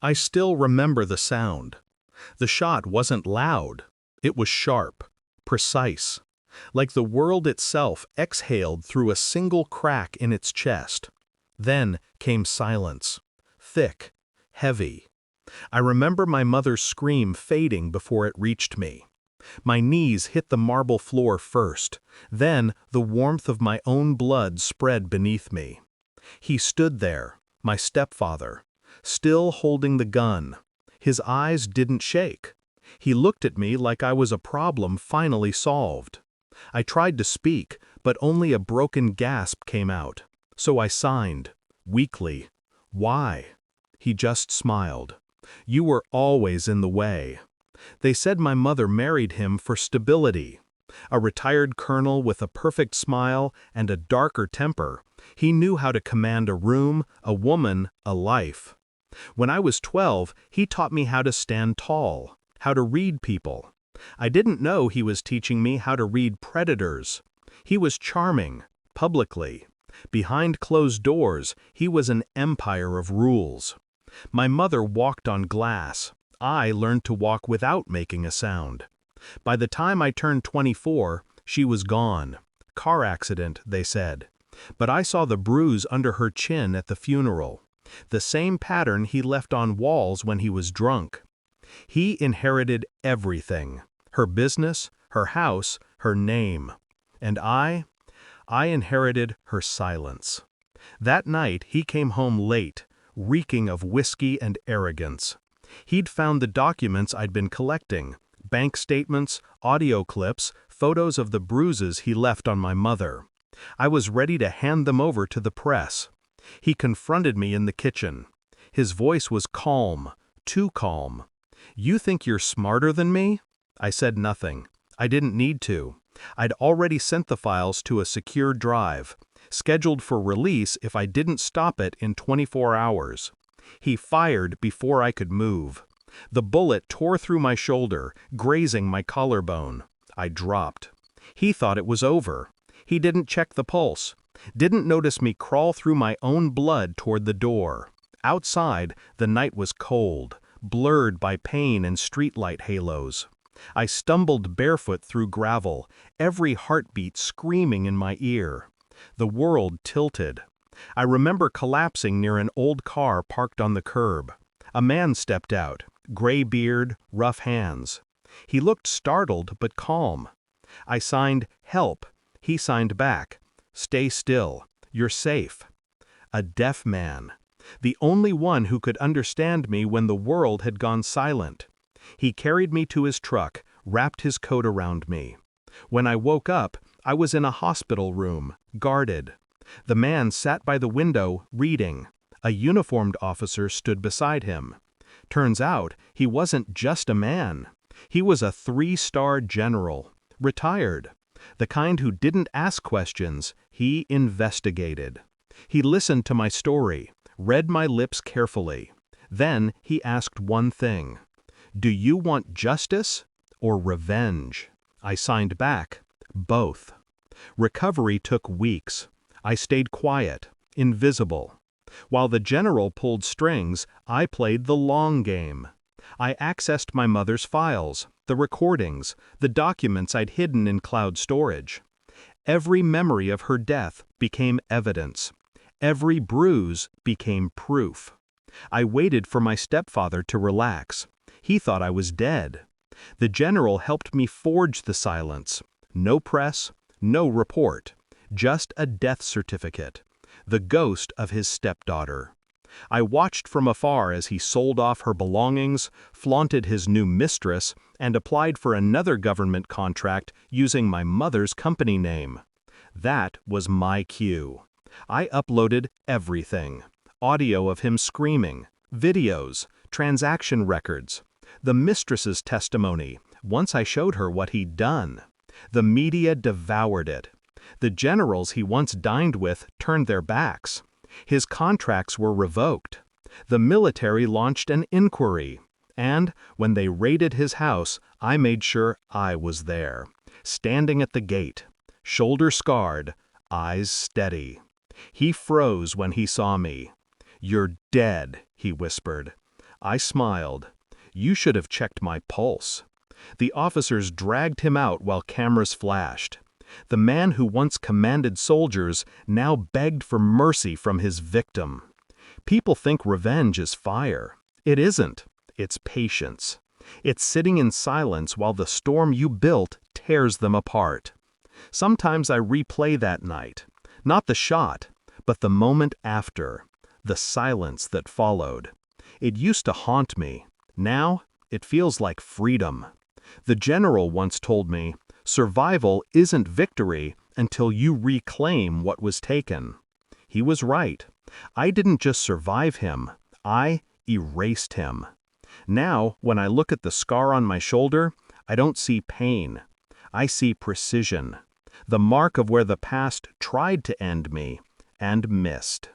I still remember the sound. The shot wasn't loud. It was sharp, precise, like the world itself exhaled through a single crack in its chest. Then came silence, thick, heavy. I remember my mother's scream fading before it reached me. My knees hit the marble floor first, then the warmth of my own blood spread beneath me. He stood there, my stepfather, still holding the gun. His eyes didn't shake. He looked at me like I was a problem finally solved. I tried to speak, but only a broken gasp came out. So I signed, weakly. Why? He just smiled. You were always in the way. They said my mother married him for stability. A retired colonel with a perfect smile and a darker temper, he knew how to command a room, a woman, a life. When I was 12, he taught me how to stand tall, how to read people. I didn't know he was teaching me how to read predators. He was charming, publicly. Behind closed doors, he was an empire of rules. My mother walked on glass. I learned to walk without making a sound. By the time I turned 24, she was gone. Car accident, they said. But I saw the bruise under her chin at the funeral. The same pattern he left on walls when he was drunk. He inherited everything. Her business, her house, her name. And I inherited her silence. That night he came home late, reeking of whiskey and arrogance. He'd found the documents I'd been collecting, bank statements, audio clips, photos of the bruises he left on my mother. I was ready to hand them over to the press. He confronted me in the kitchen. His voice was calm, too calm. You think you're smarter than me? I said nothing. I didn't need to. I'd already sent the files to a secure drive, scheduled for release if I didn't stop it in 24 hours. He fired before I could move. The bullet tore through my shoulder, grazing my collarbone. I dropped. He thought it was over. He didn't check the pulse, didn't notice me crawl through my own blood toward the door. Outside, the night was cold, blurred by pain and streetlight halos. I stumbled barefoot through gravel, every heartbeat screaming in my ear. The world tilted. I remember collapsing near an old car parked on the curb. A man stepped out, gray beard, rough hands. He looked startled but calm. I signed, "Help." He signed back, "Stay still. You're safe." A deaf man. The only one who could understand me when the world had gone silent. He carried me to his truck, wrapped his coat around me. When I woke up, I was in a hospital room, guarded. The man sat by the window, reading. A uniformed officer stood beside him. Turns out, he wasn't just a man. He was a 3-star general, retired. The kind who didn't ask questions, he investigated. He listened to my story, read my lips carefully. Then he asked one thing. Do you want justice or revenge? I signed back, both. Recovery took weeks. I stayed quiet, invisible. While the general pulled strings, I played the long game. I accessed my mother's files, the recordings, the documents I'd hidden in cloud storage. Every memory of her death became evidence. Every bruise became proof. I waited for my stepfather to relax. He thought I was dead. The general helped me forge the silence. No press, no report, just a death certificate. The ghost of his stepdaughter. I watched from afar as he sold off her belongings, flaunted his new mistress, and applied for another government contract using my mother's company name. That was my cue. I uploaded everything. Audio of him screaming, videos, transaction records, the mistress's testimony, once I showed her what he'd done. The media devoured it. The generals he once dined with turned their backs. His contracts were revoked. The military launched an inquiry. And, when they raided his house, I made sure I was there, standing at the gate, shoulder scarred, eyes steady. He froze when he saw me. "You're dead," he whispered. I smiled. You should have checked my pulse. The officers dragged him out while cameras flashed. The man who once commanded soldiers now begged for mercy from his victim. People think revenge is fire. It isn't. It's patience. It's sitting in silence while the storm you built tears them apart. Sometimes I replay that night. Not the shot, but the moment after. The silence that followed. It used to haunt me. Now, it feels like freedom. The general once told me, survival isn't victory until you reclaim what was taken. He was right. I didn't just survive him, I erased him. Now, when I look at the scar on my shoulder, I don't see pain. I see precision. The mark of where the past tried to end me and missed.